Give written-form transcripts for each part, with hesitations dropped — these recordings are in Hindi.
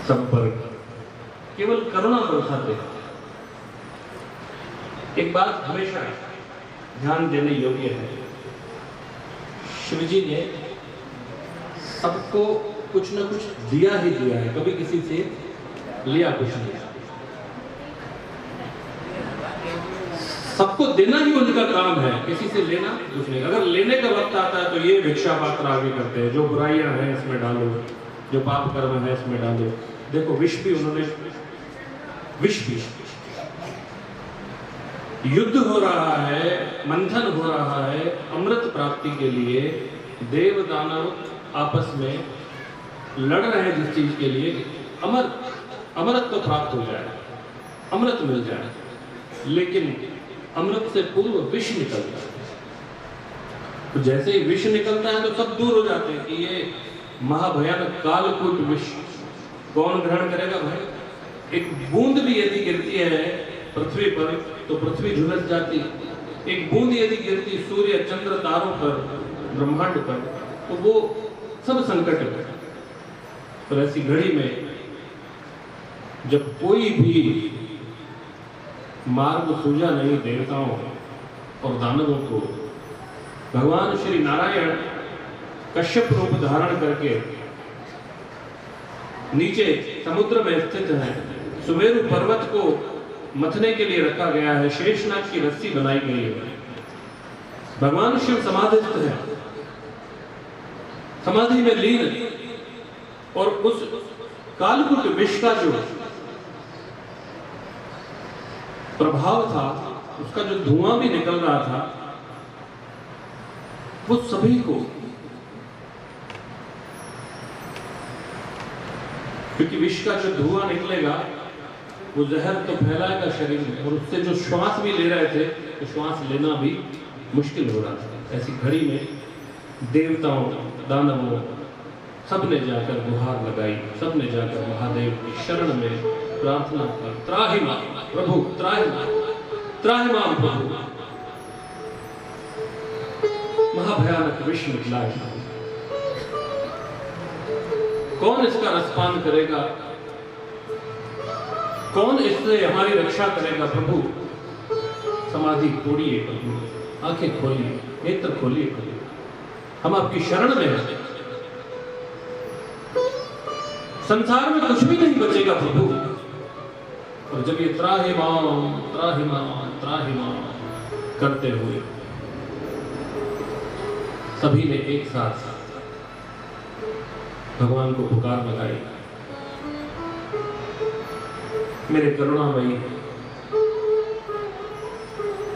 सब पर केवल करुणा बरसाते। एक बात हमेशा ध्यान देने योग्य है, शिव जी ने सबको कुछ न कुछ दिया ही दिया है, कभी किसी से लिया कुछ नहीं। सबको देना ही उनका काम है, किसी से लेना कुछ नहीं। अगर लेने का वक्त आता है तो ये भिक्षा पात्र आगे करते हैं, जो बुराइयां हैं इसमें डालो, जो पाप कर्म है इसमें डालो। देखो विष भी उन्होंने, विष भी, युद्ध हो रहा है, मंथन हो रहा है अमृत प्राप्ति के लिए। देव दानव आपस में लड़ रहे हैं जिस चीज के लिए, अमृत तो प्राप्त हो जाए, अमृत मिल जाए, लेकिन अमृत से पूर्व विष निकलता है। तो जैसे ही विष निकलता है तो सब दूर हो जाते हैं कि ये महाभयानक कालकूट विष कौन ग्रहण करेगा भाई। एक बूंद भी यदि गिरती है पृथ्वी पर तो पृथ्वी झुलस जाती, एक बूंद यदि गिरती सूर्य चंद्र तारों पर, ब्रह्मांड पर, तो वो सब संकट है। तो ऐसी घड़ी में जब कोई भी मार्ग सूझा नहीं देवताओं और दानवों को, भगवान श्री नारायण कश्यप रूप धारण करके नीचे समुद्र में स्थित है। सुमेरु पर्वत को मथने के लिए रखा गया है, शेषनाग की रस्सी बनाई गई है। भगवान शिव समाधिस्थ है, समाधि में लीन, और उस कालकूट विष का जो प्रभाव था, उसका जो धुआं भी निकल रहा था, वो सभी को, क्योंकि विष का जो धुआं निकलेगा वो जहर तो फैलाएगा शरीर में, और उससे जो श्वास भी ले रहे थे तो श्वास लेना भी मुश्किल हो रहा था। ऐसी घड़ी में देवताओं दानवों सबने जाकर गुहार लगाई, सबने जाकर महादेव की शरण में प्रार्थना की, त्राहि मां प्रभु, त्राहि मां प्रभु। महाभयानक विष निकला है, कौन इसका रसपान करेगा, कौन इससे हमारी रक्षा करेगा। प्रभु समाधि तोड़िए, प्रभु आंखें खोलिए, नेत्र खोलिए, प्रभु हम आपकी शरण में हैं। संसार में कुछ भी नहीं बचेगा प्रभु। और जब ये त्राहि मां करते हुए सभी ने एक साथ भगवान को पुकार लगाई, मेरे करुणामयी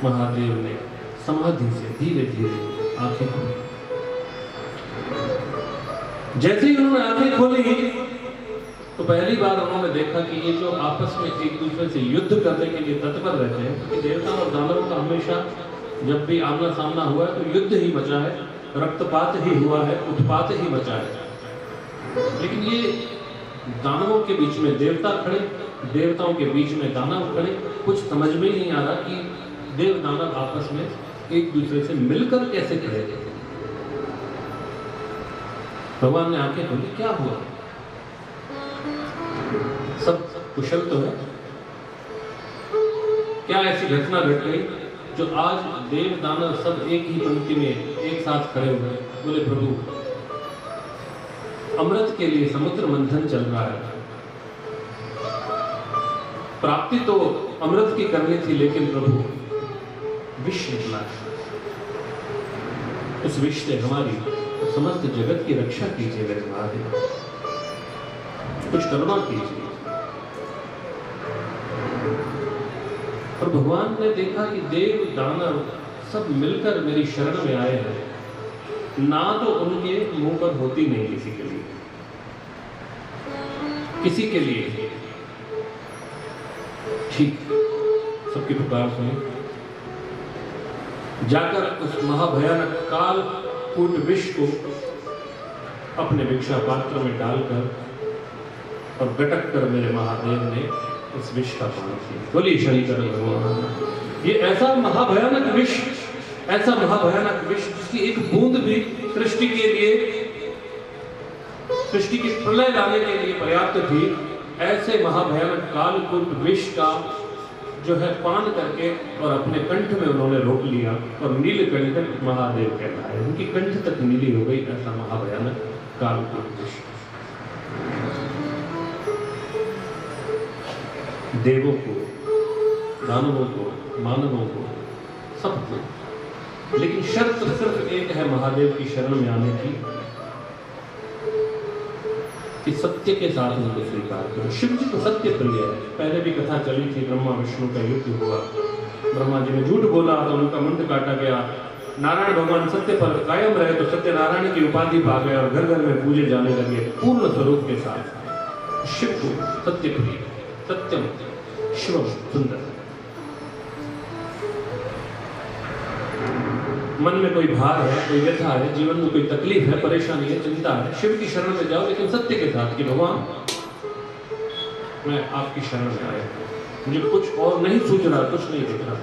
महादेव ने समाधि से धीरे धीरे आंखें खोली। जैसे ही उन्होंने आंखें खोली तो पहली बार उन्होंने देखा कि ये जो आपस में एक दूसरे से युद्ध करने के लिए तत्पर रहते हैं, क्योंकि देवता और दानवों का हमेशा जब भी आमना सामना हुआ है तो युद्ध ही मचा है, रक्तपात ही हुआ है, उत्पात ही मचा है। लेकिन ये दानवों के बीच में देवता खड़े, देवताओं के बीच में दानव खड़े, कुछ समझ में ही नहीं आ रहा कि देव दानव आपस में एक दूसरे से मिलकर कैसे खड़े थे। भगवान ने आंखें खोली, क्या हुआ, सब कुशल तो है? क्या ऐसी घटना घट गई जो आज देव दानव सब एक ही पंक्ति में एक साथ खड़े हुए? बोले प्रभु अमृत के लिए समुद्र मंथन चल रहा है, प्राप्ति तो अमृत की करनी थी, लेकिन प्रभु विष निकला है। उस विष से हमारी समस्त जगत की रक्षा कीजिए मेरे महादेव, कुछ करुणा कीजिए। और भगवान ने देखा कि देव दानव सब मिलकर मेरी शरण में आए हैं, ना तो उनके मुंह पर होती नहीं किसी के लिए, किसी के लिए ठीक सबकी पुकार सुनी, जाकर उस महाभयानक काल कूट विष को अपने भिक्षा पात्र में डालकर और गटक कर मेरे महादेव ने उस विष का पान किया। बोलिए शंकर भगवान। ये ऐसा महाभयानक विष, ऐसा महाभयानक विष जिसकी एक बूंद भी सृष्टि के लिए, सृष्टि की प्रलय लाने के लिए पर्याप्त थी, ऐसे महाभयानक कालकूट विष का जो है पान करके और अपने कंठ में उन्होंने रोक लिया और नीलकंठ महादेव कहलाए। उनकी कंठ तक नीली हो गई, ऐसा महाभयानक कालकूट विष। देवों को, दानवों को, मानवों को, सबको, लेकिन शर्त सिर्फ एक है महादेव की शरण में आने की कि सत्य के साथ उनको स्वीकार करो। शिव जी तो सत्य प्रिय है। पहले भी कथा चली थी, ब्रह्मा विष्णु का युद्ध हुआ, ब्रह्मा जी ने झूठ बोला तो उनका मुंड काटा गया। नारायण भगवान सत्य पर कायम रहे तो सत्यनारायण की उपाधि पा गए और घर घर में पूजे जाने लगे पूर्ण स्वरूप के साथ। शिव को सत्य प्रिय, सत्यम शिवम सुंदर। मन में कोई भार है, कोई व्यथा है, जीवन में कोई तकलीफ है, परेशानी है, चिंता है, शिव की शरण में जाओ, लेकिन सत्य के साथ कि भगवान मैं आपकी शरण में आया, मुझे कुछ और नहीं सूझ रहा, कुछ नहीं दिख रहा,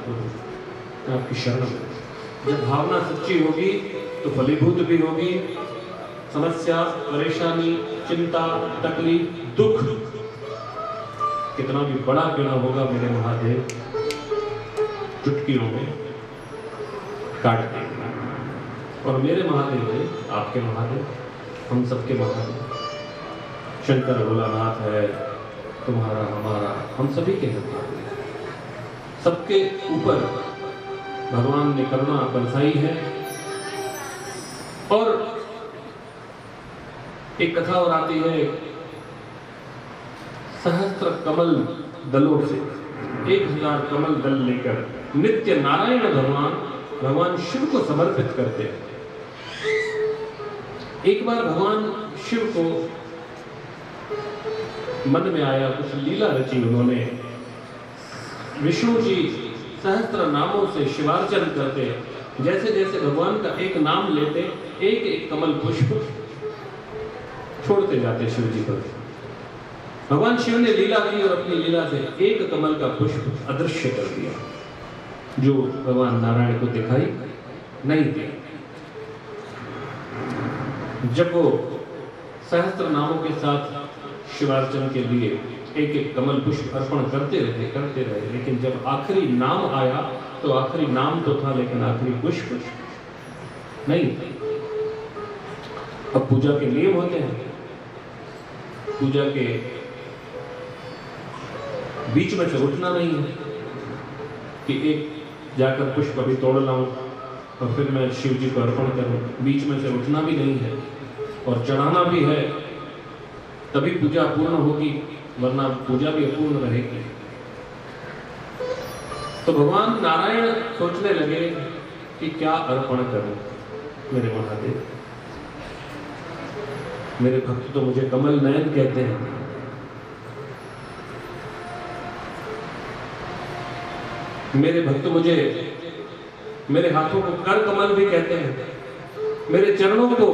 मैं आपकी शरण में। जब भावना सच्ची होगी तो फलीभूत भी होगी। समस्या, परेशानी, चिंता, तकलीफ, दुख कितना भी बड़ा क्यों ना होगा, मेरे महादेव चुटकियों में काट देंगे। और मेरे महादेव है, आपके महादेव, हम सबके महादेव। शंकर भोलानाथ है, तुम्हारा हमारा, हम सभी के हैं महादेव। सबके ऊपर भगवान ने करुणा बरसाई है। और एक कथा और आती है, सहस्त्र कमल दलों से 1000 कमल दल लेकर नित्य नारायण भगवान शिव को समर्पित करते हैं। एक बार भगवान शिव को मन में आया, कुछ लीला रची उन्होंने। विष्णु जी सहस्त्र नामों से शिवार्चन करते, जैसे जैसे भगवान का एक नाम लेते, एक एक कमल पुष्प छोड़ते जाते शिव जी पर। भगवान शिव ने लीला की और अपनी लीला से एक कमल का पुष्प अदृश्य कर दिया, जो भगवान नारायण को दिखाई नहीं दिया। जब वो सहस्त्र नामों के साथ शिवार्चन के लिए एक एक कमल पुष्प अर्पण करते रहे, लेकिन जब आखिरी नाम आया तो आखिरी नाम तो था, लेकिन आखिरी पुष्प नहीं। अब पूजा के नियम होते हैं, पूजा के बीच में से उठना नहीं है कि एक जाकर पुष्प अभी तोड़ लाऊं और फिर मैं शिव जी को अर्पण करूं। बीच में से उठना भी नहीं है और चढ़ाना भी है, तभी पूजा पूर्ण होगी, वरना पूजा भी अपूर्ण रहेगी। तो भगवान नारायण सोचने लगे कि क्या अर्पण करूं मेरे महादेव। मेरे भक्त तो मुझे कमल नयन कहते हैं, मेरे भक्त मुझे, मेरे हाथों को कर कमल भी कहते हैं, मेरे चरणों को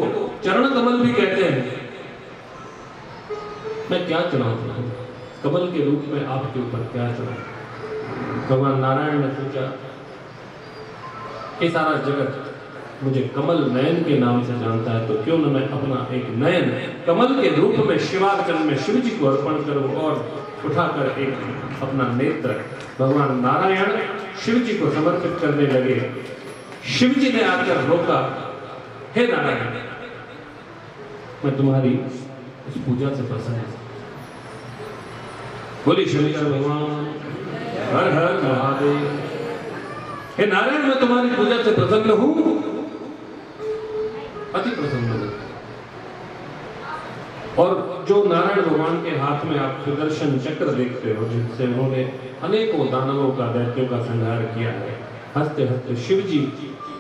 चरण कमल भी कहते हैं। मैं क्या चढ़ाऊं कमल के रूप में आपके ऊपर, क्या चढ़ाऊं। भगवान नारायण ने सोचा कि सारा जगत मुझे कमल नयन के नाम से जानता है, तो क्यों न मैं अपना एक नयन कमल के रूप में शिवार्चन में शिव जी को अर्पण करूं। और उठाकर एक अपना नेत्र भगवान नारायण शिव जी को समर्पित करने लगे। शिव जी ने आकर रोका, हे नारायण, मैं तुम्हारी इस पूजा से प्रसन्न हूं। बोली शंकर भगवान हर हर महादेव। हे नारायण, मैं तुम्हारी पूजा से प्रसन्न हूं, अति प्रसन्न हूं। और जो नारायण भगवान के हाथ में आप सुदर्शन चक्र देखते हो, जिससे उन्होंने अनेकों दानवों का, दैत्यों का संहार किया है, हंसते हंसते शिव जी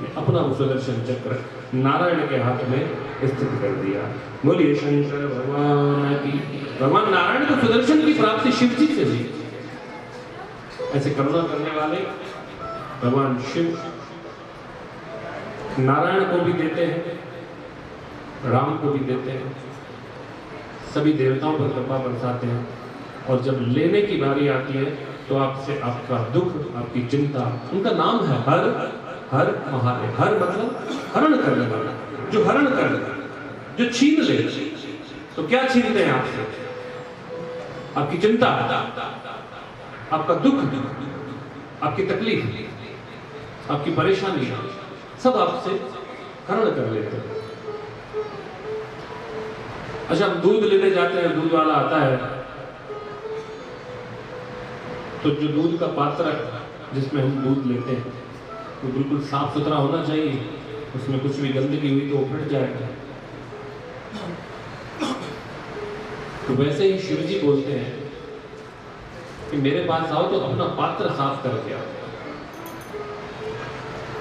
ने अपना वो सुदर्शन चक्र नारायण के हाथ में स्थित कर दिया। बोलिए शंकर भगवान की। भगवान नारायण को सुदर्शन की प्राप्ति शिव जी से हुई। ऐसे करुणा करने वाले भगवान शिव नारायण को भी देते हैं, राम को भी देते हैं, सभी देवताओं पर कृपा बरसाते हैं। और जब लेने की बारी आती है तो आपसे आपका दुख, आपकी चिंता, उनका नाम है हर हर महादेव। हर मतलब हरण करने वाला, जो हरण कर ले, जो छीन ले। तो क्या छीनते हैं आपसे? आपकी चिंता, आपका दुख, आपकी तकलीफ, आपकी परेशानी सब आपसे हरण कर लेते हैं। अच्छा, हम दूध लेने जाते हैं, दूध वाला आता है तो जो दूध का पात्र जिसमें हम दूध लेते हैं वो बिल्कुल साफ सुथरा होना चाहिए, उसमें कुछ भी गंदगी हुई तो वो फट जाएगा। तो वैसे ही शिव जी बोलते हैं कि मेरे पास आओ तो अपना पात्र साफ करके आओ,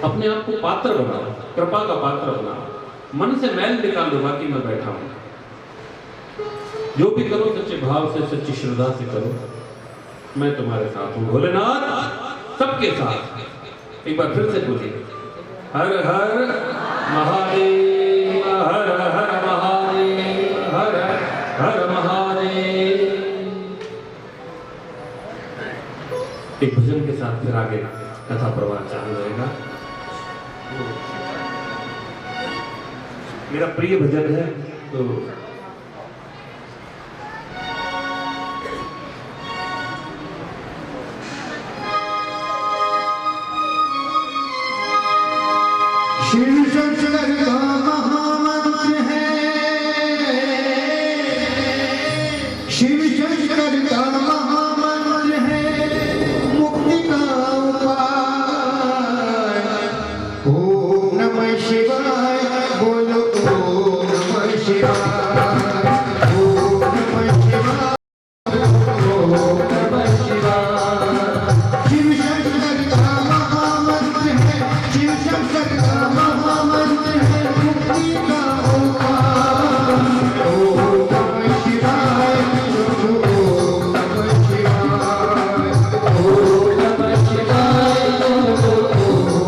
अपने आप को पात्र बनाओ, कृपा का पात्र बनाओ, मन से मैल निकाल दो, बाकी मैं बैठा हूं। जो भी करो सच्चे भाव से, सच्ची श्रद्धा से करो, मैं तुम्हारे साथ हूं। भोलेनाथ सबके साथ। एक बार फिर से बोलिए, हर हर महादेव, हर हर महादेव, हर हर महादेव। एक भजन के साथ फिर आगे कथा प्रवाह चालू रहेगा। मेरा प्रिय भजन है तो शिव शंकर का महामंत्र है, शिव शंकर का महामंत्र है, मुक्ति का उपाय। ओम नमः शिवाय, बोलो ओम नमः शिवाय, ओम नमः शिवाय, ओम नमः शिवाय। शिव शंकर का महामंत्र है, शिव शंकर का महामंत्र है, मुक्ति का उपाय। ओम नमः शिवाय, ओम नमः शिवाय, ओम नमः शिवाय, ओम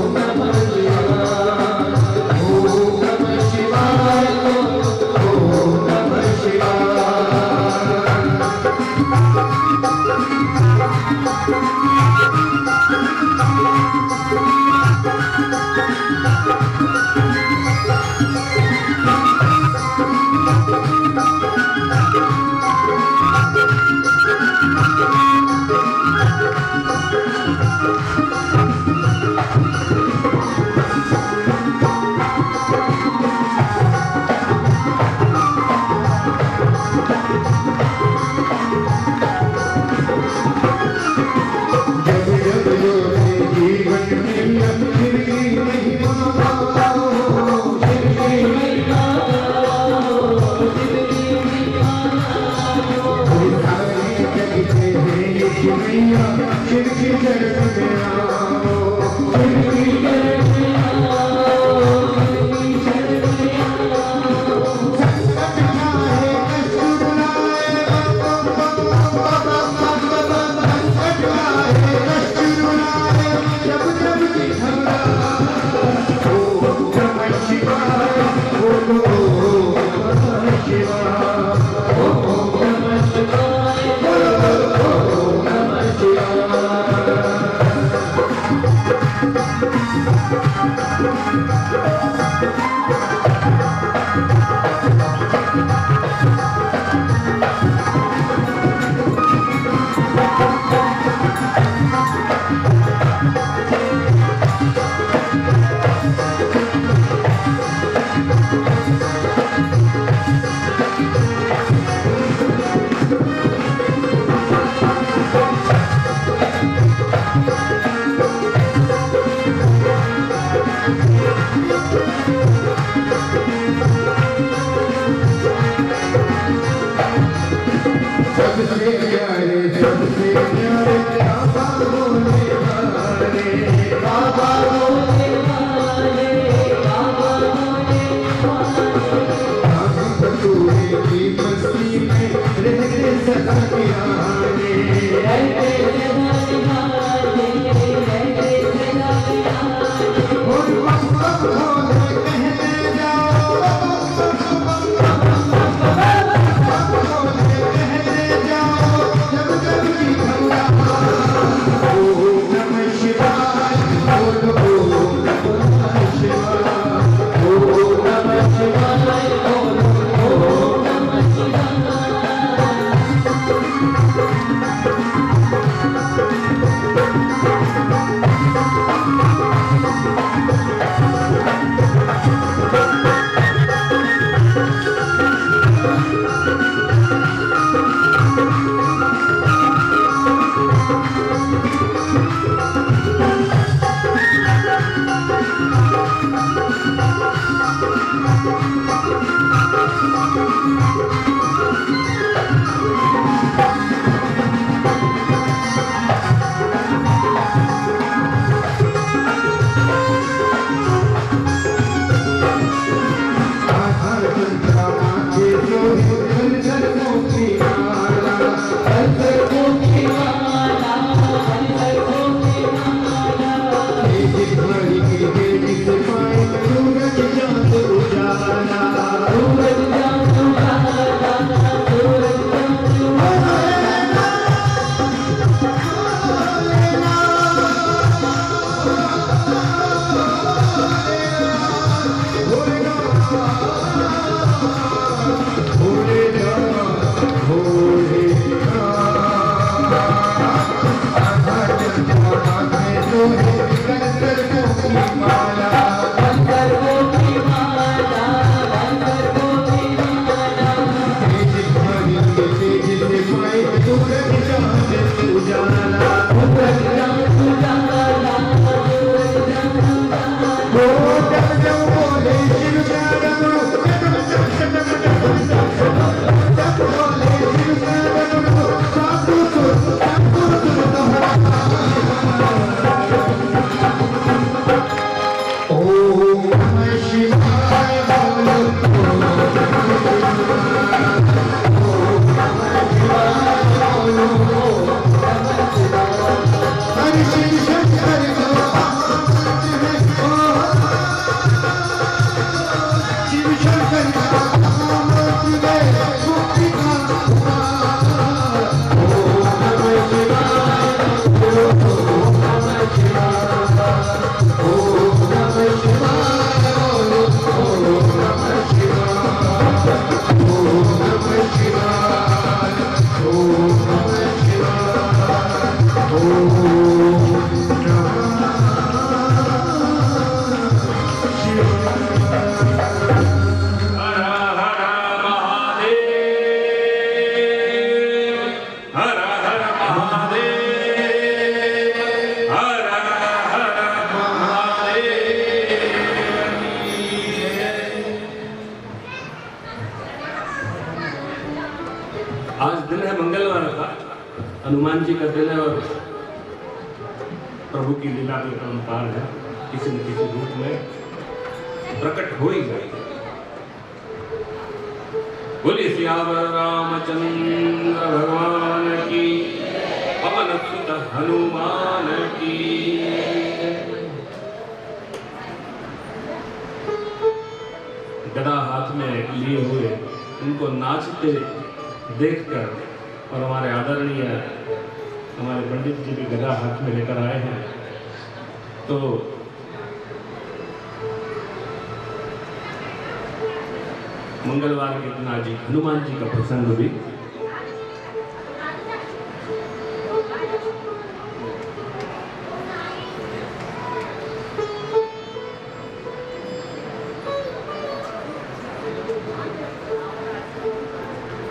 नमः शिवाय, ओम नमः शिवाय, ओम नमः शिवाय। आज दिन है मंगलवार का, हनुमान जी का दिन है और प्रभु की लीला के परंपार है, किसी न किसी रूप में प्रकट हो ही जाएगी। बोलिए सियावर रामचंद्र भगवान की, पवन सुत हनुमान की। गदा हाथ में लिए हुए उनको नाचते देखकर और हमारे आदरणीय हमारे पंडित जी भी गदा हाथ में लेकर आए हैं, तो मंगलवार के दिन आज हनुमान जी का प्रसंग भी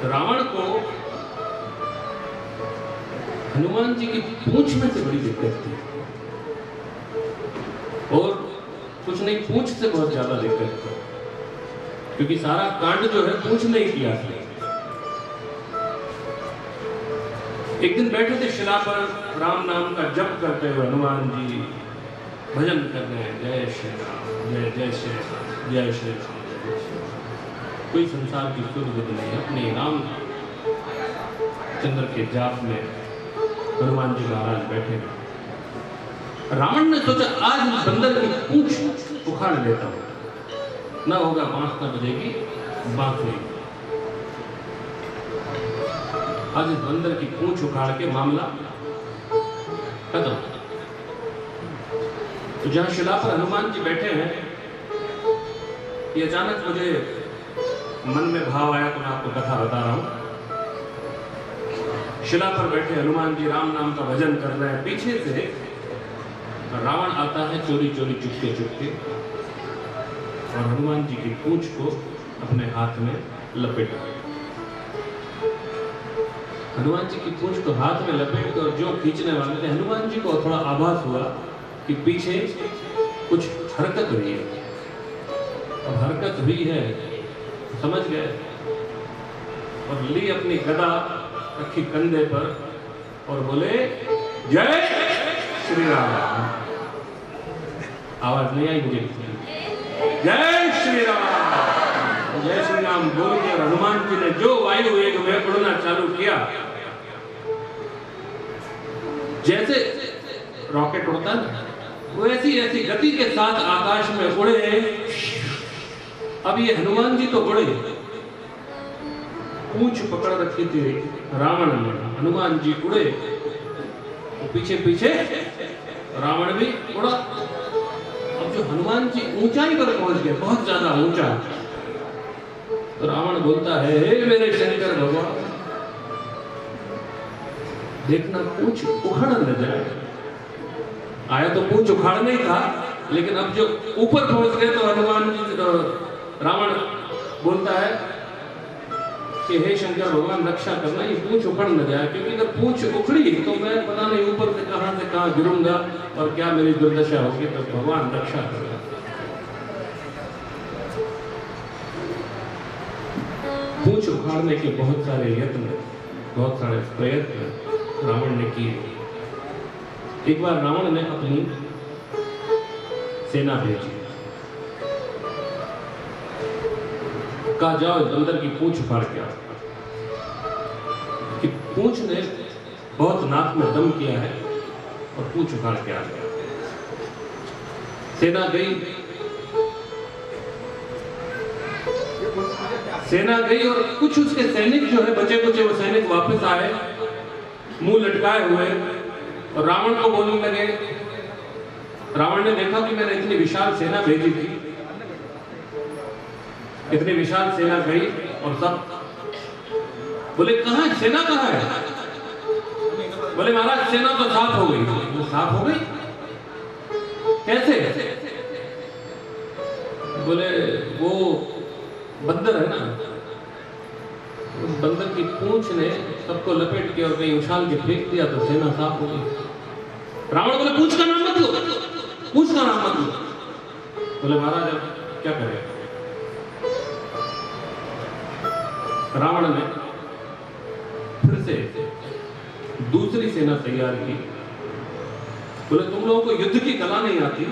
रावण को हनुमान जी की पूंछ में से बड़ी दिक्कत थी, और कुछ नहीं, पूंछ से बहुत ज्यादा दिक्कत थी, क्योंकि सारा कांड जो है पूंछ ने ही किया था। एक दिन बैठे थे शिला पर राम नाम का जप करते हुए हनुमान जी भजन कर रहे हैं, जय श्री राम, जय जय श्री राम, जय श्री राम। कोई संसार की सुध बुध नहीं, अपने राम चंद्र के जाप में हनुमान जी महाराज बैठे हैं। रावण ने सोचा आज इस बंदर की पूंछ उखाड़ लेता हूं, ना होगा बांस ना बजेगी बांसुरी। आज इस बंदर की पूंछ उखाड़ के मामला खत्म। तो जहां शिला पर हनुमान जी बैठे हैं, ये अचानक मुझे मन में भाव आया, तो मैं आपको कथा बता रहा हूं। शिला पर बैठे हनुमान जी राम नाम का भजन कर रहे हैं, पीछे से रावण आता है चोरी चोरी चुपके चुपके, और हनुमान जी की पूंछ को अपने हाथ में लपेटा। हनुमान जी की पूंछ को हाथ में लपेट कर जो खींचने वाले थे, हनुमान जी को थोड़ा आभास हुआ कि पीछे कुछ हरकत हुई है। अब हरकत हुई है समझ गए और ली अपनी गदा, रखी कंधे पर और बोले जय श्री राम। आवाज नहीं आई मुझे, जय श्री राम, जय श्री राम बोल के हनुमान जी ने जो वायु वेग में उड़ना चालू किया, जैसे रॉकेट उड़ता है वो ऐसी ऐसी गति के साथ आकाश में उड़े। अब ये हनुमान जी तो उड़े, पूंछ पकड़ रखी थी रावण ने, हनुमान जी उड़े तो पीछे पीछे रावण भी उड़ा। अब जो हनुमान जी ऊंचाई पर पहुंच गए, बहुत ज्यादा ऊंचा, तो रावण बोलता है हे मेरे शंकर भगवान, देखना पूंछ उखड़ न जाए। आया तो पूंछ उखाड़ना ही था, लेकिन अब जो ऊपर पहुंच गए तो हनुमान जी, रावण बोलता है कि हे शंकर भगवान रक्षा करना, ये पूंछ उखड़ न जाए, क्योंकि अगर पूंछ उखड़ी तो मैं पता नहीं ऊपर से कहां गिरूंगा और क्या मेरी दुर्दशा होगी, तो भगवान रक्षा करना। पूंछ उखाड़ने के बहुत सारे यत्न, बहुत सारे प्रयत्न रावण ने किए। एक बार रावण ने अपनी सेना भेजी, कहा जाओ बंदर की पूंछ उखाड़ के आओ। कि पूंछ ने बहुत नाक में दम किया है और पूंछ उखाड़ के आ गया। सेना गई और कुछ उसके सैनिक जो है बचे कुचे वो सैनिक वापस आए मुंह लटकाए हुए और रावण को बोलने लगे। रावण ने देखा कि मैंने इतनी विशाल सेना भेजी थी, इतनी विशाल सेना गई और सब बोले कहां है सेना, कहां है? बोले महाराज सेना तो साफ हो गई। वो साफ हो गई कैसे? बोले वो बंदर है ना, उस बंदर की पूंछ ने सबको लपेट के और कहीं उछाल के फेंक दिया तो सेना साफ हो गई। रावण बोले पूंछ का नाम मत लो, पूंछ का नाम मत लो। बोले महाराज अब क्या करें? रावण ने फिर से दूसरी सेना तैयार की। बोले तुम लोगों को युद्ध की कला नहीं आती,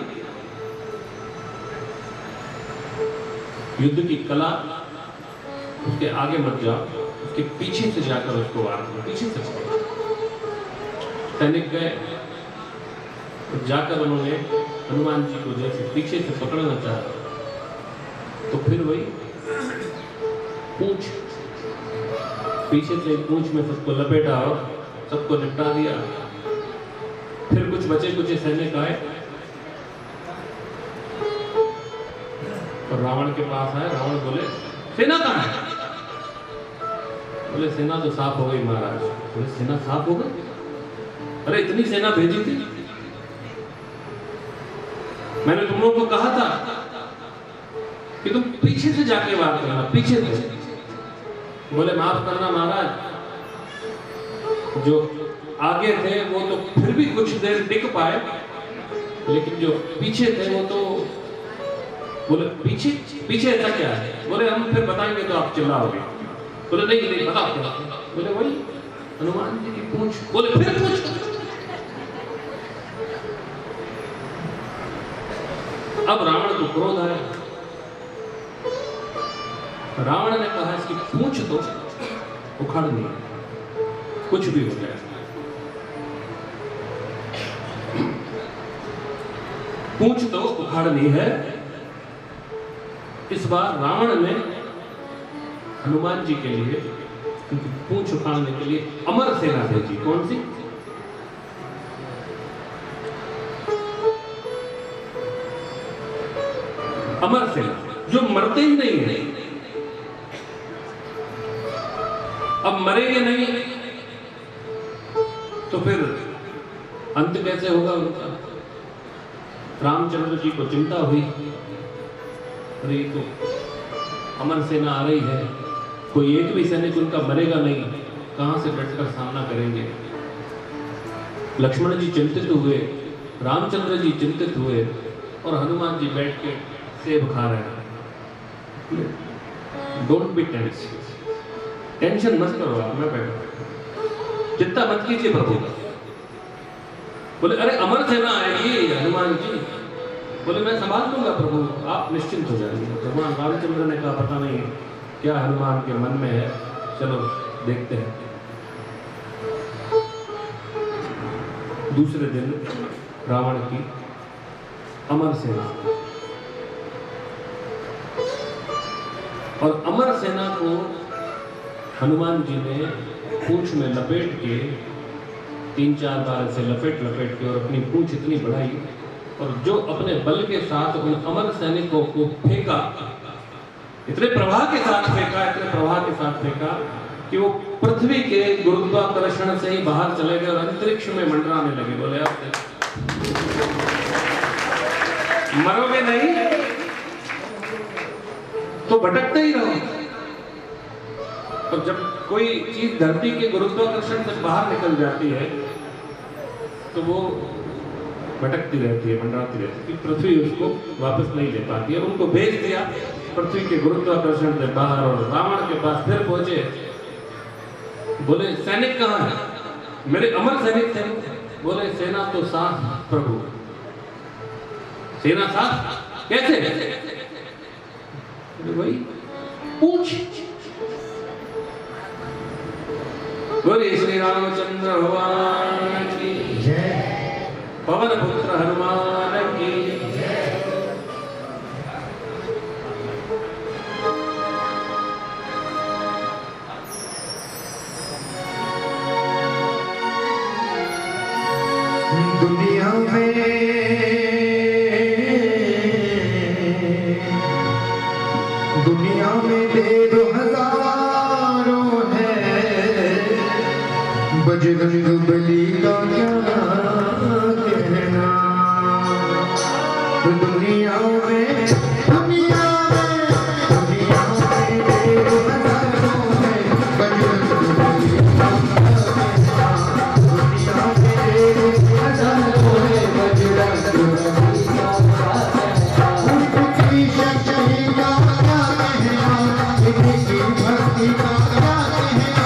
युद्ध की कला उसके आगे मत जाओ, उसके पीछे से जाकर उसको वार करो, पीछे से पकड़ो। सैनिक गए, जाकर उन्होंने हनुमान जी को जैसे पीछे से पकड़ना चाहा तो फिर वही पूंछ, पीछे से पूंछ में सबको लपेटा और सबको निपटा दिया। फिर कुछ बचे कुछ सैनिक आए और रावण के पास आए। रावण बोले सेना कहां है? बोले सेना तो साफ हो गई महाराज। बोले सेना साफ हो गई? अरे इतनी सेना भेजी थी, मैंने तुम लोगों को कहा था कि तुम पीछे से जाके वार करना, पीछे से। बोले माफ करना महाराज, जो आगे थे वो तो फिर भी कुछ देर टिक पाए, लेकिन जो पीछे थे वो तो। बोले पीछे पीछे ऐसा क्या है? बोले हम फिर बताएंगे तो आप चिल्लाओगे। बोले नहीं नहीं बताओ क्या? बोले वही हनुमान जी की पूंछ। बोले फिर पूंछ? अब रावण को क्रोध आया। रावण ने कहा इसकी पूंछ तो उखाड़नी है, कुछ भी हो जाए। पूंछ तो उखाड़नी है। इस बार रावण ने हनुमान जी के लिए, उनकी पूंछ उखाड़ने के लिए अमर सेना भेजी। कौन सी? अमर सेना, जो मरते ही नहीं है। अब मरेंगे नहीं तो फिर अंत कैसे होगा उनका? रामचंद्र जी को चिंता हुई, अरे तो अमर सेना आ रही है, कोई एक भी सैनिक उनका मरेगा नहीं, कहां से डटकर सामना करेंगे? लक्ष्मण जी चिंतित हुए, रामचंद्र जी चिंतित हुए और हनुमान जी बैठ के सेब खा रहे हैं। डोंट बी टेंस, टेंशन मत करो आप, मैं बैठा, चिंता मत कीजिए प्रभु। बोले अरे अमर सेना आएगी हनुमान जी, बोले मैं संभाल लूंगा प्रभु, आप निश्चिंत हो जाइए। भगवान रामचंद्र ने कहा पता नहीं क्या हनुमान के मन में है, चलो देखते हैं। दूसरे दिन रावण की अमर सेना, और अमर सेना को हनुमान जी ने पूंछ में लपेट के 3-4 बार ऐसे लपेट के और अपनी पूंछ इतनी बढ़ाई और जो अपने बल के साथ उन अमर सैनिकों को फेंका, इतने प्रवाह के साथ फेंका कि वो पृथ्वी के गुरुत्वाकर्षण से ही बाहर चले गए और अंतरिक्ष में मंडराने लगे। बोले आप मरोगे नहीं तो भटकते ही रहो। और जब कोई चीज धरती के गुरुत्वाकर्षण से बाहर निकल जाती है तो वो भटकती रहती है, मंडराती रहती है, पृथ्वी उसको वापस नहीं ले पाती है। उनको भेज दिया पृथ्वी के गुरुत्वाकर्षण से बाहर, और रावण के पास फिर पहुंचे। बोले सैनिक कहाँ है, मेरे अमर सैनिक थे। बोले सेना तो साथ प्रभु। सेना साथ कैसे? भाई पूछ। बोले श्री रामचंद्र भगवान की जय, पवन पुत्र हनुमान की दुनिया में देव हजारों है, बजरंग बली का क्या कहना। दुनिया में देव हजारों है, बजरंग बली का क्या कहना। दुनिया में देव हजारों है, बजरंग बली का क्या कहना। उनकी शक्ति का क्या कहना, इनकी भक्ति का क्या कहना।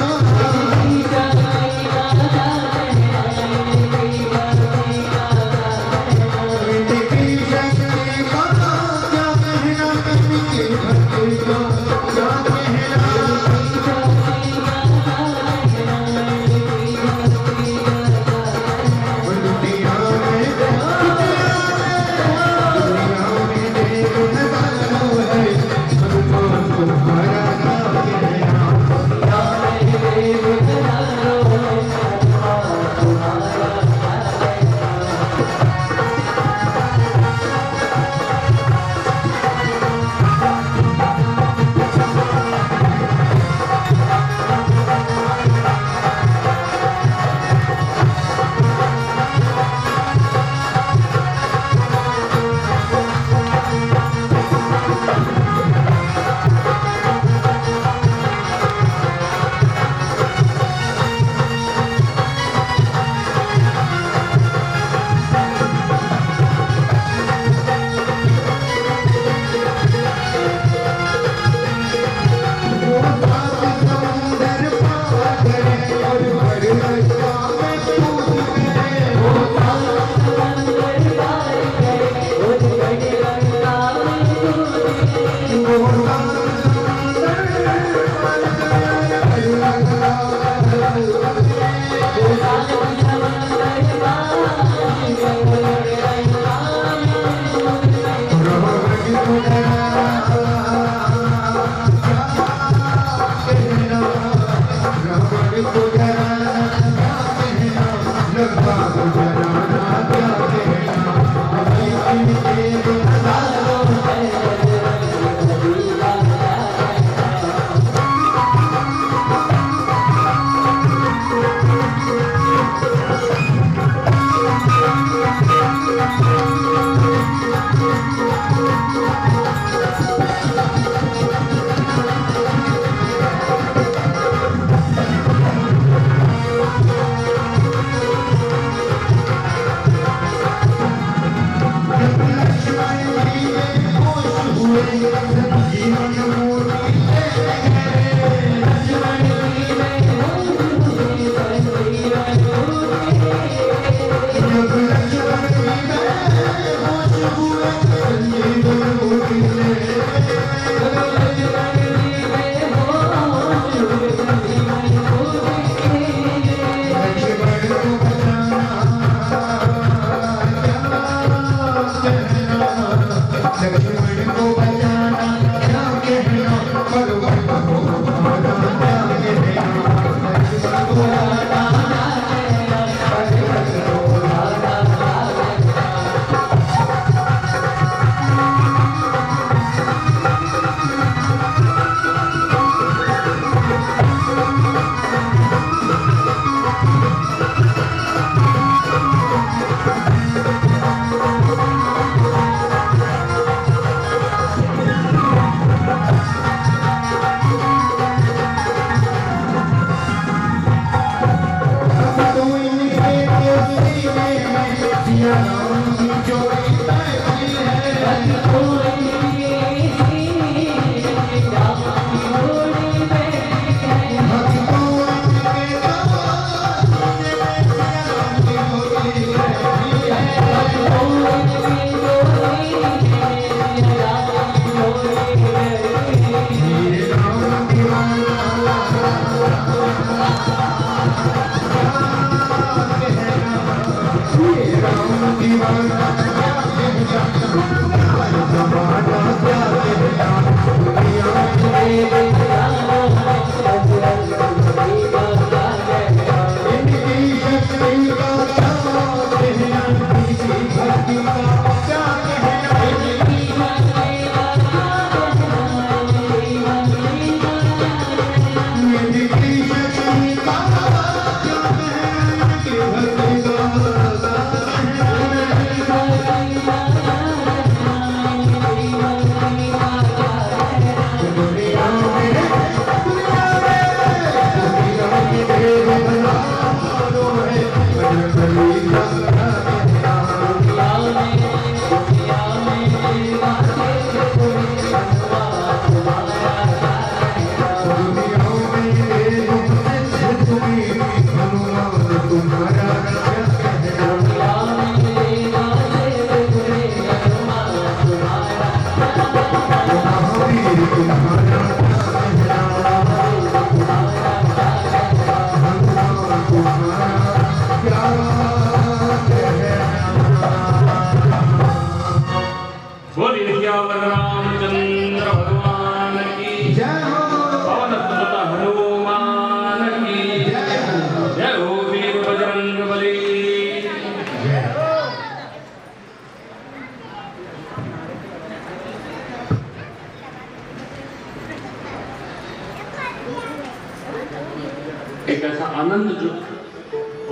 एक ऐसा आनंद जो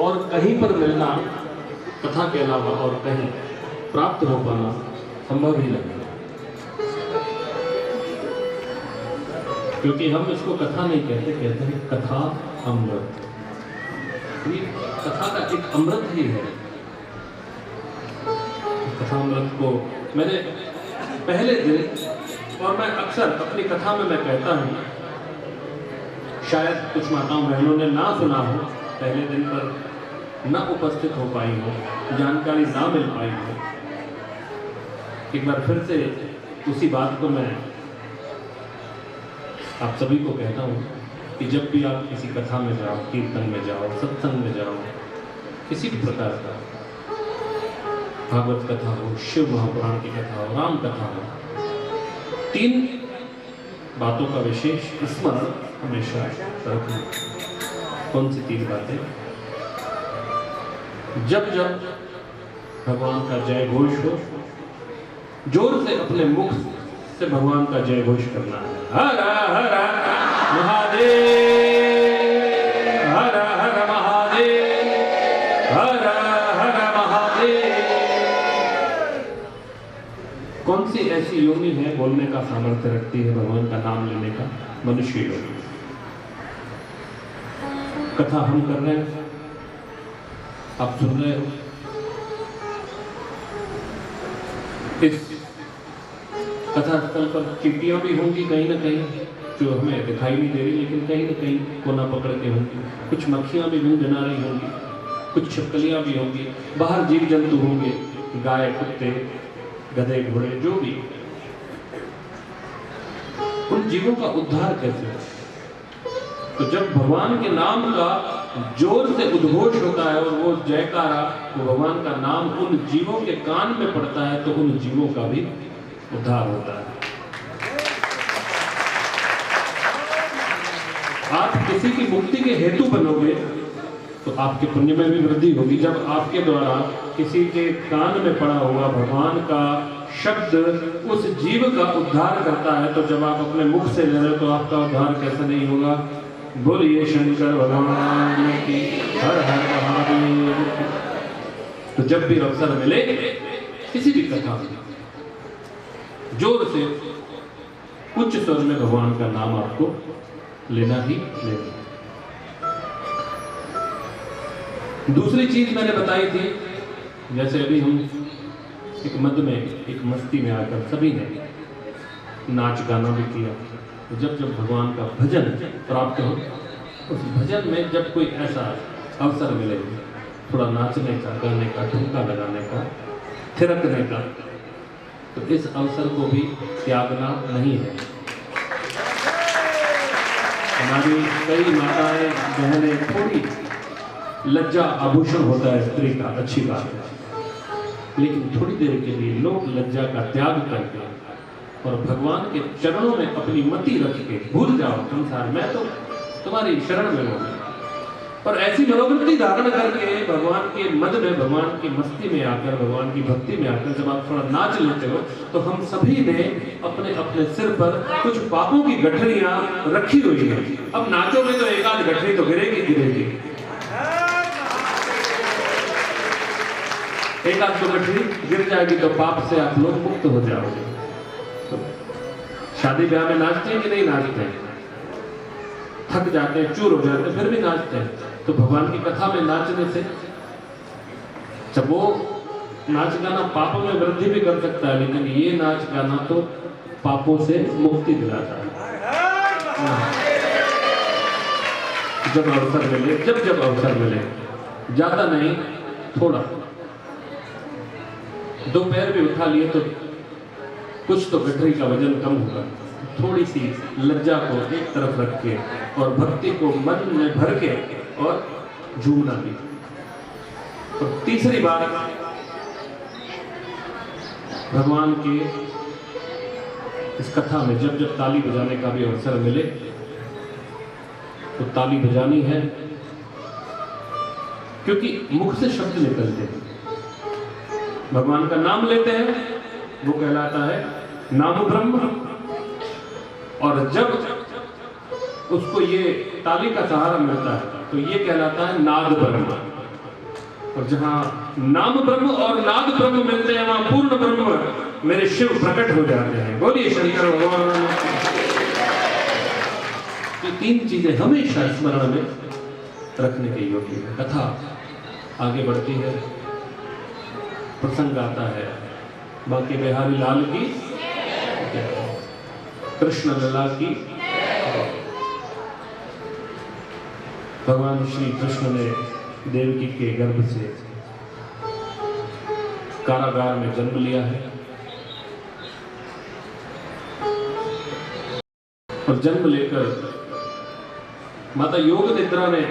और कहीं पर मिलना, कथा के अलावा और कहीं प्राप्त हो पाना संभव ही नहीं, क्योंकि हम इसको कथा नहीं कहते, कहते हैं कथा अमृत। ये कथा का एक अमृत ही है। कथा अमृत को मैंने पहले दिन, और मैं अक्सर अपनी कथा में मैं कहता हूँ, शायद कुछ माताओं बहनों ने ना सुना हो, पहले दिन पर ना उपस्थित हो पाई हो, जानकारी ना मिल पाई हो। एक बार फिर से उसी बात को मैं आप सभी को कहता हूँ कि जब भी आप किसी कथा में जाओ, कीर्तन में जाओ, सत्संग में जाओ, किसी भी प्रकार का भागवत कथा हो, शिव महापुराण की कथा हो, राम कथा हो, 3 बातों का विशेष स्मरण हमेशा रखना। कौन सी 3 बातें? जब जब भगवान का जय घोष हो, जोर से अपने मुख से भगवान का जय घोष करना है। हर हर महादेव, हर हर महादेव, हर हर महादेव। कौन सी ऐसी योनि है बोलने का सामर्थ्य रखती है भगवान का नाम लेने का? मनुष्य योनि। कथा हम कर रहे हैं, आप सुन रहे हो, इस कथा स्थल पर चिट्ठियां भी होंगी कहीं ना कहीं, जो हमें दिखाई नहीं दे रही, लेकिन कहीं ना कहीं कोना पकड़ के होंगी। कुछ मक्खियां भी गुनगुना रही होंगी, कुछ छिपकलियां भी होंगी, बाहर जीव जंतु होंगे, गाय, कुत्ते, गधे, घोड़े, जो भी। उन जीवों का उद्धार कैसे हो? तो जब भगवान के नाम का जोर से उद्घोष होता है और वो जयकारा, वो भगवान का नाम उन जीवों के कान में पड़ता है, तो उन जीवों का भी उद्धार होता है। आप किसी की मुक्ति के हेतु बनोगे तो आपके पुण्य में भी वृद्धि होगी। जब आपके द्वारा किसी के कान में पड़ा हुआ भगवान का शब्द उस जीव का उद्धार करता है, तो जब आप अपने मुख से ले रहे हो तो आपका उद्धार कैसे नहीं होगा? बोलिए शंकर भगवान की, हर हर महादेव। तो जब भी अवसर मिले किसी भी कथा में, जोर से उच्च स्वर में भगवान का नाम आपको लेना ही लेना। दूसरी चीज मैंने बताई थी, जैसे अभी हम एक मध्य में, एक मस्ती में आकर सभी ने नाच गाना भी किया। तो जब जब भगवान का भजन प्राप्त हो, उस भजन में जब कोई ऐसा अवसर मिले, थोड़ा नाचने का, गाने का, ठुमका लगाने का, थिरकने का, तो इस अवसर को भी त्यागना नहीं है। हमारी कई माताएं, बहनें, थोड़ी लज्जा आभूषण होता है स्त्री का, अच्छी बात है, लेकिन थोड़ी देर के लिए लोक लज्जा का त्याग करके और भगवान के चरणों में अपनी मति रख के भूल जाओ संसार, मैं तो तुम्हारी शरण में हूँ, और ऐसी मनोवृत्ति धारण करके भगवान के मद में, भगवान की मस्ती में आकर, भगवान की भक्ति में आकर जब आप थोड़ा नाच लेते हो तो हम सभी ने अपने अपने सिर पर कुछ पापों की गठरियां रखी हुई है। अब नाचोगे तो एक आध गठरी तो गिरेगी गिरेगी, एक आध तो गठरी गिर जाएगी तो पाप से आप लोग मुक्त हो जाओगे। तो शादी ब्याह में नाचते हैं कि नहीं नाचते हैं? थक जाते हैं, चूर हो जाते हैं, फिर भी नाचते हैं। तो भगवान की कथा में नाचने से जब वो नाच गाना पापों में वृद्धि भी कर सकता है, लेकिन ये नाच गाना तो पापों से मुक्ति दिलाता है। जब अवसर मिले, जब अवसर मिले, ज्यादा नहीं, थोड़ा दो पैर भी उठा लिए तो कुछ तो गठरी का वजन कम होगा। थोड़ी सी लज्जा को एक तरफ रख के और भक्ति को मन में भर के और झूमना भी। और तीसरी बात, भगवान के इस कथा में जब जब ताली बजाने का भी अवसर मिले तो ताली बजानी है, क्योंकि मुख से शब्द निकलते हैं, भगवान का नाम लेते हैं, वो कहलाता है नाम ब्रह्म। और जब उसको ये ताली का सहारा मिलता है तो ये कहलाता है नाद ब्रह्म। और जहां नाम ब्रह्म और नाद ब्रह्म मिलते हैं वहां पूर्ण ब्रह्म मेरे शिव प्रकट हो जाते हैं। बोलिए शंकर भगवान। ये तीन चीजें हमेशा स्मरण में रखने के योग्य है। कथा आगे बढ़ती है, प्रसंग आता है बाकी बिहारी लाल की, कृष्ण लला की। भगवान श्री कृष्ण ने देवकी के गर्भ से कारागार में जन्म लिया है और जन्म लेकर माता योग निद्रा ने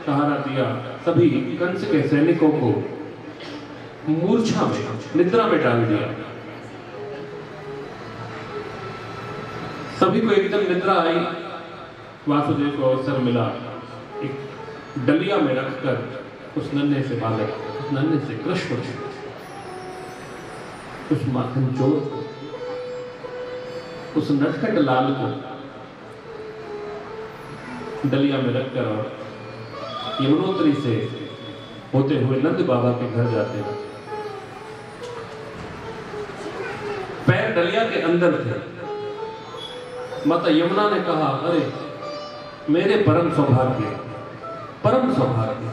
सहारा दिया सभी कंस के सैनिकों को मूर्छा में, निद्रा में डाल दिया। सभी को एकदम निद्रा आई। वासुदेव को अवसर मिला एक डलिया में रखकर उस नन्हे से बालक, उस नन्हे से कृष्ण, उस माखन चोर, उस नटखट लाल को डलिया में रखकर और यमुनोत्री से होते हुए नंद बाबा के घर जाते हैं। पैर डलिया के अंदर थे। माता यमुना ने कहा, अरे मेरे परम सौभाग्य, परम सौभाग्य,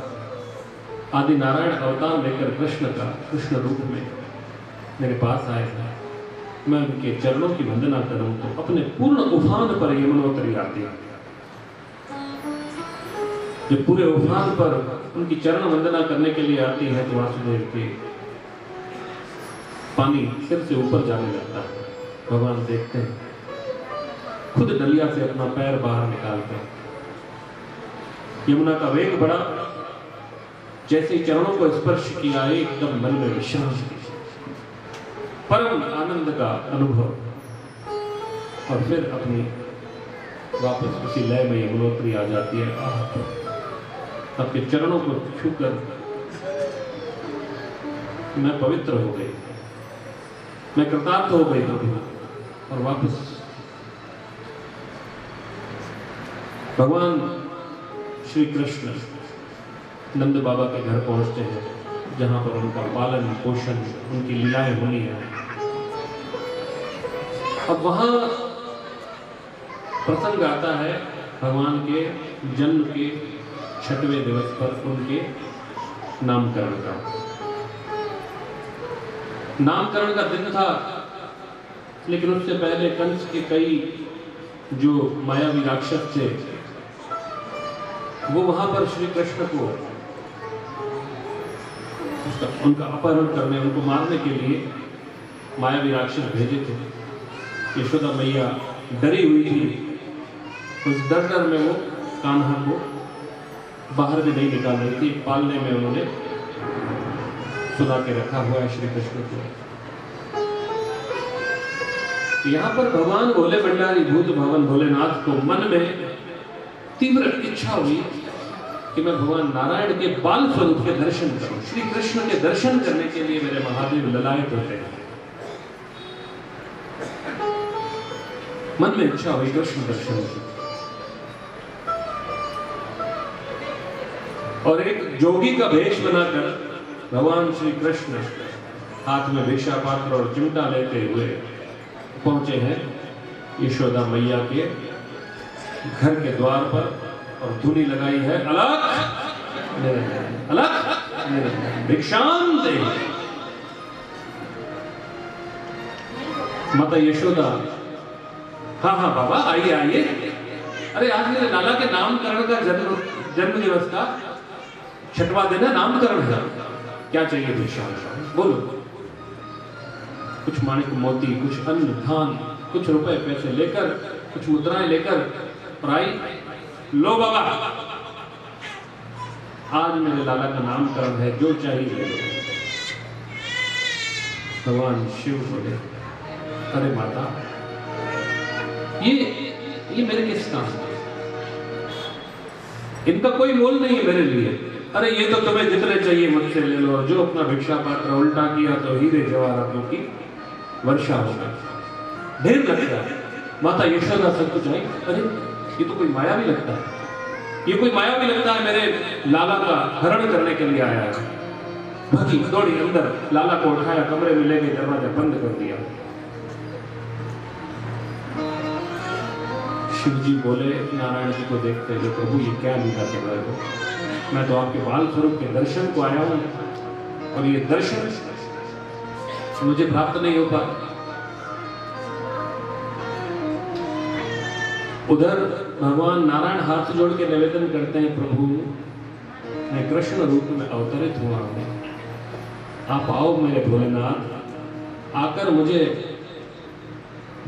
आदि नारायण अवतार लेकर कृष्ण रूप में मेरे पास आए हैं, मैं उनके चरणों की वंदना करूं तो अपने पूर्ण उफान पर यमुनोत्री आती है। जब पूरे उफान पर उनकी चरण वंदना करने के लिए आती है तो वासुदेव के पानी सिर से ऊपर जाने लगता है। भगवान देखते हैं, खुद डलिया से अपना पैर बाहर निकालते हैं। यमुना का वेग बढ़ा, जैसे ही चरणों को स्पर्श किया एकदम मन में विश्राम, परम आनंद का अनुभव, और फिर अपनी वापस उसी लय में यमुनोत्री आ जाती है। आपके चरणों को छूकर मैं पवित्र हो गई, मैं कृतार्थ हो गई और वापस भगवान श्री कृष्ण नंद बाबा के घर पहुंचते हैं, जहां पर उनका पालन पोषण, उनकी लीलाएं होनी है। अब वहां प्रसंग आता है भगवान के जन्म के 6वें दिवस पर उनके नामकरण का। नामकरण का दिन था, लेकिन उससे पहले कंस के कई जो मायावी राक्षस थे वो वहां पर श्री कृष्ण को उनका अपहरण करने, उनको मारने के लिए मायावी राक्षस भेजे थे। यशोदा मैया डरी हुई थी, उस डर में वो कान्हा को बाहर भी नहीं निकाल रही थी। पालने में उन्होंने सुला के रखा हुआ है श्री कृष्ण को। यहाँ पर भगवान भोले भंडारी भूत भवन भोलेनाथ को मन में तीव्र इच्छा हुई कि मैं भगवान नारायण के बाल स्वरूप के दर्शन करूं। श्री कृष्ण के दर्शन करने के लिए मेरे महादेव ललायत होते हैं। मन में इच्छा हुई कृष्ण दर्शन की। और एक जोगी का भेष बनाकर भगवान श्री कृष्ण हाथ में भिक्षा पात्र और चिमटा लेते हुए पहुंचे हैं यशोदा मैया के घर के द्वार पर और धुनी लगाई है अलग अलग भिक्षाम दे। माता यशोदा, हाँ हाँ बाबा आइए आइए। अरे आज मेरे लाला के नामकरण का जन्म दिवस का 6वां दिन है, नामकरण है। क्या चाहिए भिक्षाम? बोलो। कुछ माणिक मोती, कुछ अन्न धान, कुछ रुपए पैसे लेकर, कुछ मुद्राएं लेकर और आई। लो बाबा, आज मेरे लाला का नामकरण है, जो चाहिए ले लो। भगवान शिव बोले, अरे माता ये मेरे किस काम? इनका कोई मोल नहीं है मेरे लिए। अरे ये तो तुम्हें जितने चाहिए मुझसे ले लो। जो अपना भिक्षा पात्र उल्टा किया तो हीरे जवाहरातों की वर्षा हो गई। ढेर लग गया। माता यशोदा सब कुछ आई। अरे ये तो कोई माया भी लगता है, ये कोई माया भी लगता है, मेरे लाला का हरण करने के लिए आया है। भगी दौड़ी अंदर, लाला को उठाया, कमरे में ले गई, दरवाजा बंद कर दिया। शिव जी बोले नारायण जी को देखते हुए, प्रभु ये क्या लीला कर रहे हो? मैं तो आपके बाल स्वरूप के दर्शन को आया हूं और ये दर्शन मुझे प्राप्त नहीं हो पा। उधर भगवान नारायण हाथ जोड़ के निवेदन करते हैं, प्रभु मैं कृष्ण रूप में अवतरित हुआ हूं, आप आओ मेरे भोलेनाथ, आकर मुझे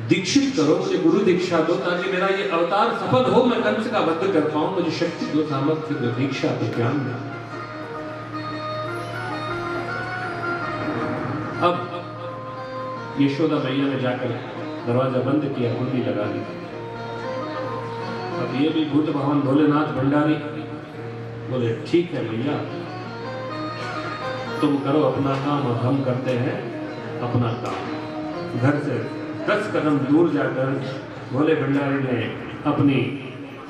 दीक्षित करो, मुझे गुरु दीक्षा दो ताकि मेरा ये अवतार सफल हो, मैं कंस का वध कर पाऊं, मुझे शक्ति दो, सामर्थ्य दो, दीक्षा दो, ज्ञान दो। अब यशोदा मैया ने जाकर दरवाजा बंद किया, कुंडी लगा ली। अब ये भी भूत भवन भोलेनाथ भंडारी बोले, ठीक है मैया, तुम करो अपना काम और हम करते हैं अपना काम। घर से 10 कदम दूर जाकर भोले भंडारी ने अपनी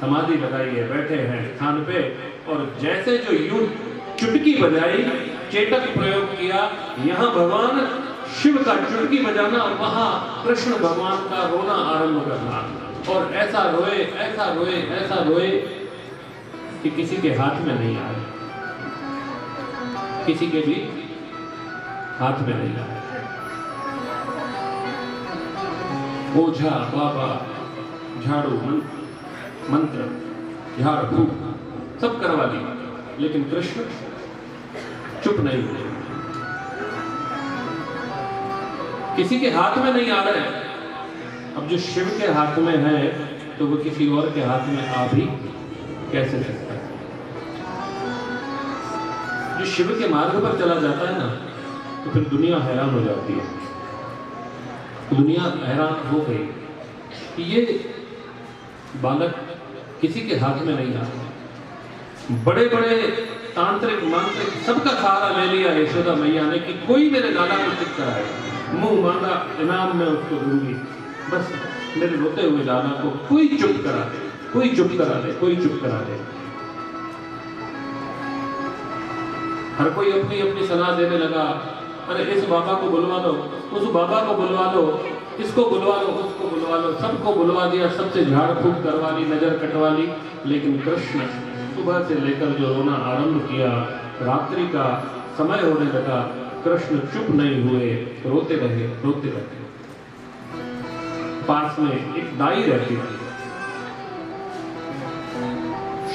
समाधि लगाई है, बैठे हैं स्थान पे, और जैसे जो यूं चुटकी बजाई, चेतक प्रयोग किया, यहाँ भगवान शिव का चुटकी बजाना और वहां कृष्ण भगवान का रोना आरंभ करना, और ऐसा रोए ऐसा रोए ऐसा रोए कि किसी के हाथ में नहीं आए, किसी के भी हाथ में नहीं आए। ओझा बाबा झाड़ू मंत्र झाड़ फूक सब करवा ली, लेकिन कृष्ण चुप नहीं हुए। किसी के हाथ में नहीं आ रहे। अब जो शिव के हाथ में है तो वो किसी और के हाथ में आ भी कैसे सकता है? जो शिव के मार्ग पर चला जाता है ना, तो फिर दुनिया हैरान हो जाती है। दुनिया हैरान हो गई कि ये बालक किसी के हाथ में नहीं आता। बड़े बड़े तांत्रिक मांत्रिक सबका सहारा ले लिया यशोदा मैया ने कि कोई मेरे लाला को चुप कराए, मुंह मांगा इनाम में उसको दूंगी, बस मेरे रोते हुए लाला को कोई चुप करा दे, कोई चुप करा दे, कोई चुप करा दे। हर कोई अपनी अपनी सलाह देने लगा। अरे इस बाबा को बुलवा लो, उस बाबा को बुलवा लो, इसको बुलवा लो, उसको बुलवा लो, सबको बुलवा दिया, सबसे झाड़ फूक करवा ली, नजर कटवा ली, लेकिन कृष्ण सुबह से लेकर जो रोना आरंभ किया, रात्रि का समय होने लगा, कृष्ण चुप नहीं हुए, रोते रहे रोते रहे। पास में एक दाई रहती थी,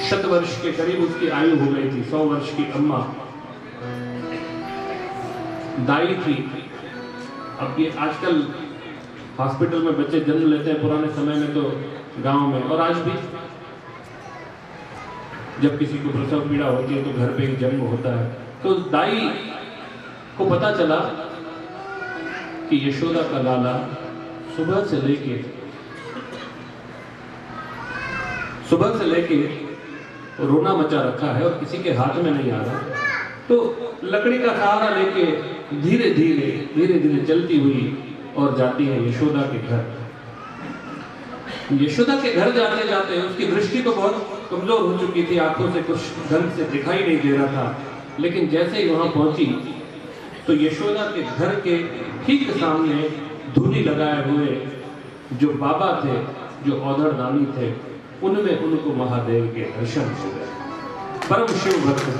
100 वर्ष के करीब उसकी आयु हो गई थी, 100 वर्ष की अम्मा दाई थी। अब ये आजकल हॉस्पिटल में बच्चे जन्म लेते हैं, पुराने समय में तो गांव में, और आज भी जब किसी को प्रसव पीड़ा होती है तो घर पे ही जन्म होता है। तो दाई को पता चला कि यशोदा का लाला सुबह से लेके रोना मचा रखा है और किसी के हाथ में नहीं आ रहा, तो लकड़ी का सहारा लेके धीरे धीरे चलती हुई और जाती है यशोदा के घर। यशोदा के घर जाते जाते उसकी दृष्टि तो बहुत कमजोर हो चुकी थी, आंखों से कुछ ढंग से दिखाई नहीं दे रहा था, लेकिन जैसे ही वहां पहुंची तो यशोदा के घर के ठीक सामने धूनी लगाए हुए जो बाबा थे, जो औधड़ नामी थे, उनमें उनको महादेव के दर्शन हो गए। परम शिव भक्त थे,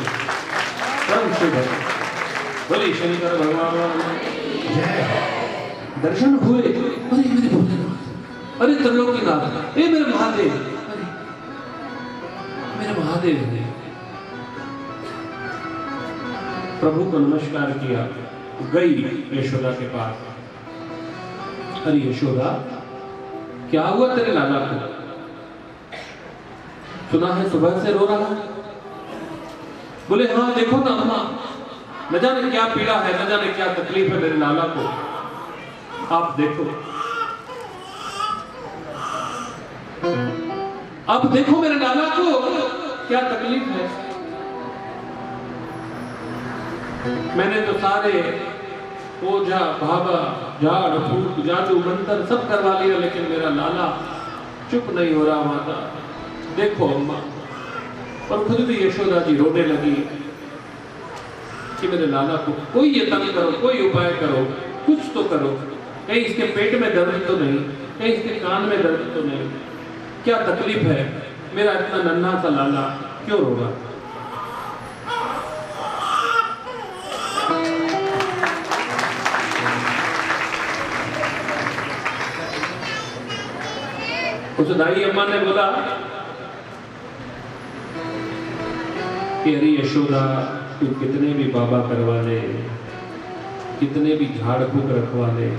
परम शिव भक्त। बोले शंकर भगवान दर्शन हुए। अरे मेरे भोलेनाथ, अरे त्रिलोकीनाथ, ए मेरे महादेव, अरे मेरे महादेव ने प्रभु को नमस्कार किया, गई यशोदा के पास। अरे यशोदा, क्या हुआ तेरे लाला को? सुना है सुबह से रो रहा है। बोले हाँ देखो ना अम्मा, न जाने क्या पीड़ा है, न जाने क्या तकलीफ है मेरे लाला को, आप देखो, आप देखो मेरे लाला को क्या तकलीफ है। मैंने तो सारे ओझा भाभा झाड़ फूक जादू मंत्र सब करवा लिया, लेकिन मेरा लाला चुप नहीं हो रहा माता, देखो अम्मा। और खुद भी यशोदा जी रोने लगी कि मेरे लाला को कोई यत्न करो, कोई उपाय करो, कुछ तो करो, कहीं इसके पेट में दर्द तो नहीं, कहीं इसके कान में दर्द तो नहीं, क्या तकलीफ है, मेरा इतना नन्हा सा लाला क्यों रो रहा? उस दाई अम्मा ने बोला कि अरे यशोदा, तू कितने भी बाबा करवा ले, कितने भी झाड़ फूक रखवा ले,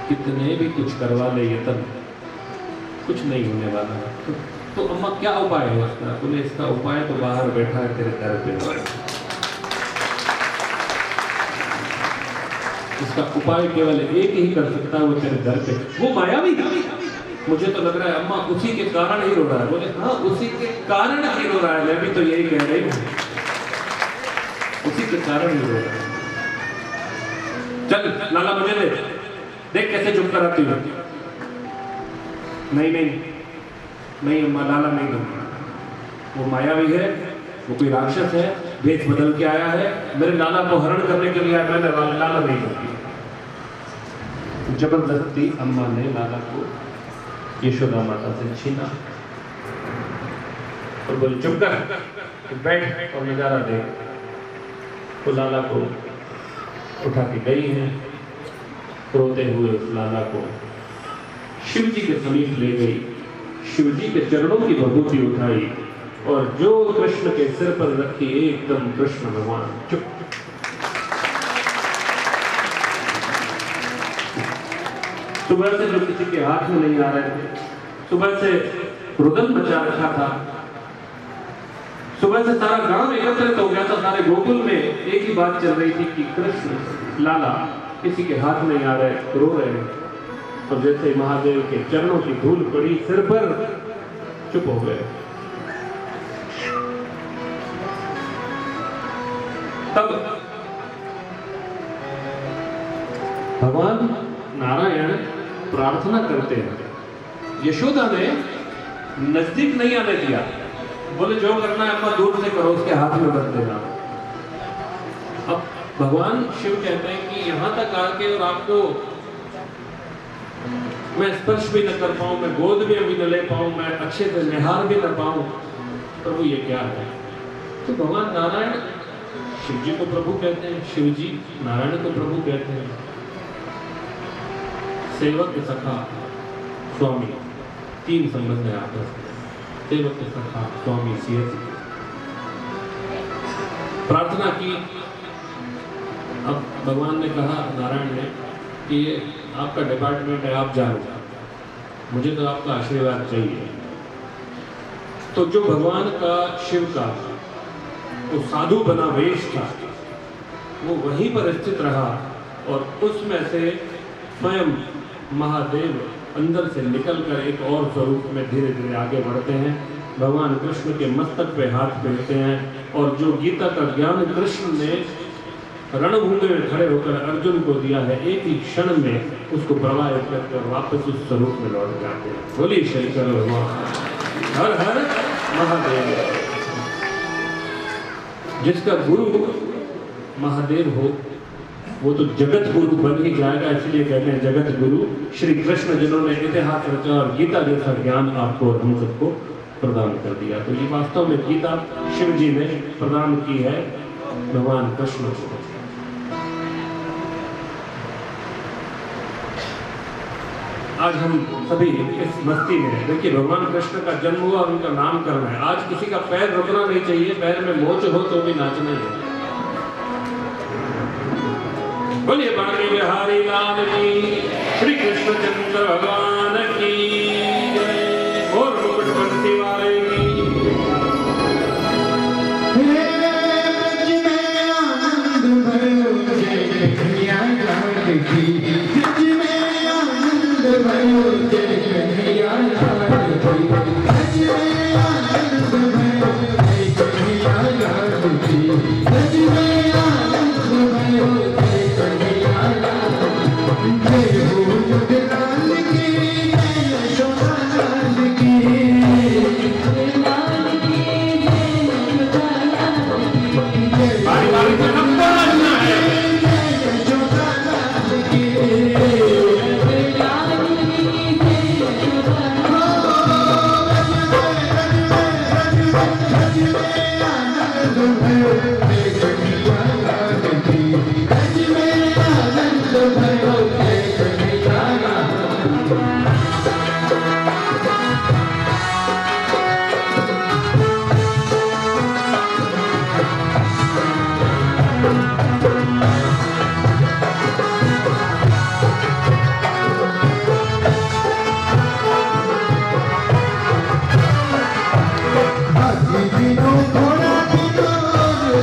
कितने भी कुछ करवा ले, यत्न कुछ नहीं होने वाला। तो अम्मा क्या उपाय है इसका? बोले इसका उपाय तो बाहर बैठा है तेरे दर पे, इसका उपाय केवल एक ही कर सकता है, वो तेरे दर पे, वो मायावी। मुझे तो लग रहा है अम्मा उसी के कारण ही रो रहा है। बोले हाँ, उसी के कारण ही रो रहा है, मैं भी तो यही कह रही हूँ, उसी के कारण ही रो रहा है। चल लाला मुझे दे, देख कैसे चुप कराती हूँ। नहीं नहीं नहीं अम्मा, लाला नहीं दूंगा, वो मायावी है, वो कोई राक्षस है, भेष बदल के आया है, मेरे लाला को हरण करने के लिए आया, मैंने लाला नहीं दूंगी। जबरदस्ती अम्मा ने लाला को यशोदा माता से छीना और बोले चुप कर, बैठ और नजारा देख। तो लाला को उठा के गई है, रोते हुए उस लाला को शिव जी के समीप ले गई, शिव जी के चरणों की भभूति उठाई और जो कृष्ण के सिर पर रखी, एकदम कृष्ण भगवान चुप। सुबह से जो किसी के हाथ में नहीं आ रहे थे, सुबह से रुदन मचा रखा था, सुबह से सारा गांव एकत्रित हो गया था, सारे गोकुल में एक ही बात चल रही थी कि कृष्ण लाला किसी के हाथ नहीं आ रहे, रो रहे हैं। और जैसे महादेव के चरणों की धूल पड़ी सिर पर, चुप हो गए। तब भगवान नारायण प्रार्थना करते हैं, यशोदा ने नजदीक नहीं आने दिया। बोले जो करना है अम्मा दूर से करो, उसके हाथ में रख देना। अब भगवान शिव कहते हैं कि यहां तक आके और आपको मैं स्पर्श भी न कर पाऊं, मैं गोद में भी न ले पाऊं, मैं अच्छे से निहार भी न पाऊं, प्रभु ये क्या है? तो भगवान नारायण शिव जी को प्रभु कहते हैं, शिव जी नारायण को प्रभु कहते हैं। सेवक सखा स्वामी, तीन संबंध है आपस में, सेवक सखा स्वामी सीएस। प्रार्थना की। अब भगवान ने कहा, नारायण ने, कि ये आपका डिपार्टमेंट है, आप जाओ, मुझे तो आपका आशीर्वाद चाहिए। तो जो भगवान का शिव का वो साधु बना वेश था, वो वहीं पर स्थित रहा और उसमें से स्वयं महादेव अंदर से निकलकर एक और स्वरूप में धीरे धीरे आगे बढ़ते हैं। भगवान कृष्ण के मस्तक पे हाथ फेरते हैं और जो गीता का ज्ञान कृष्ण ने रणभूमि में खड़े होकर अर्जुन को दिया है, एक ही क्षण में उसको प्रवाहित करके वापस उस स्वरूप में लौट जाते हैं। बोलिए शंकर भगवान, हर हर महादेव। जिसका गुरु महादेव हो वो तो जगत गुरु बन ही जाएगा, इसलिए कहते हैं जगत गुरु श्री कृष्ण, जिन्होंने इतिहास रचा और गीता जैसा ज्ञान आपको और हम सबको प्रदान कर दिया। तो ये वास्तव में गीता शिव जी ने प्रदान की है भगवान कृष्ण को। आज हम सभी इस मस्ती में देखिए, भगवान कृष्ण का जन्म हुआ और उनका नाम करना है। आज किसी का पैर रुकना नहीं चाहिए, पैर में मोच हो तो भी नाचना ही है। बोलिए बांके बिहारी लाल की, श्री कृष्ण चंद्र भगवान की जय, और मुकुट बंसी वाले की।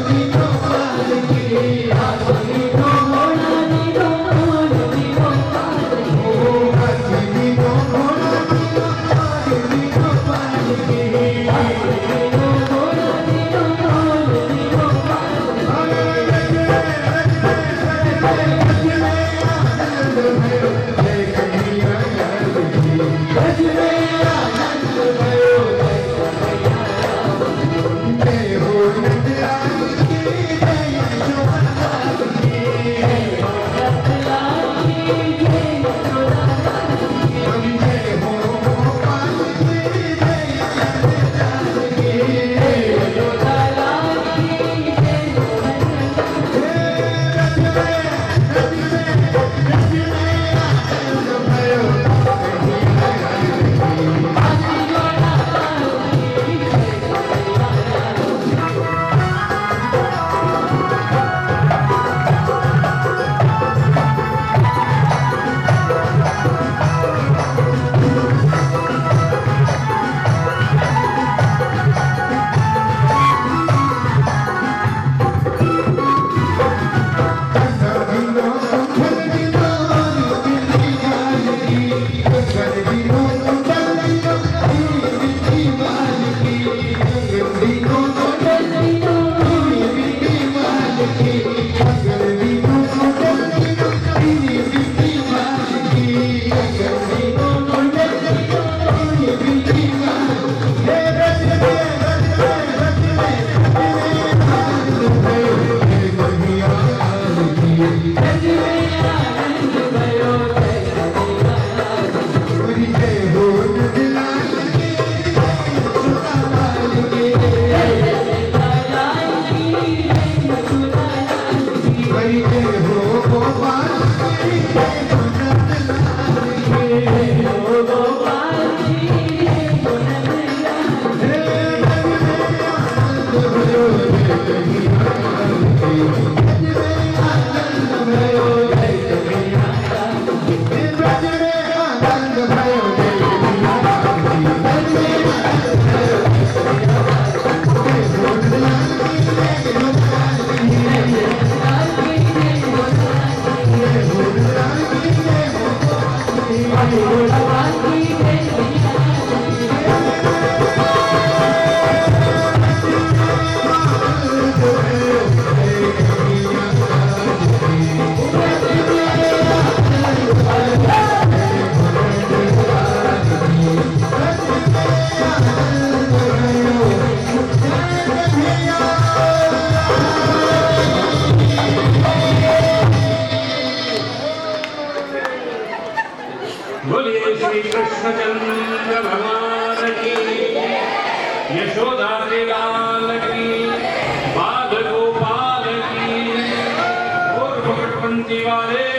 दिनों वाले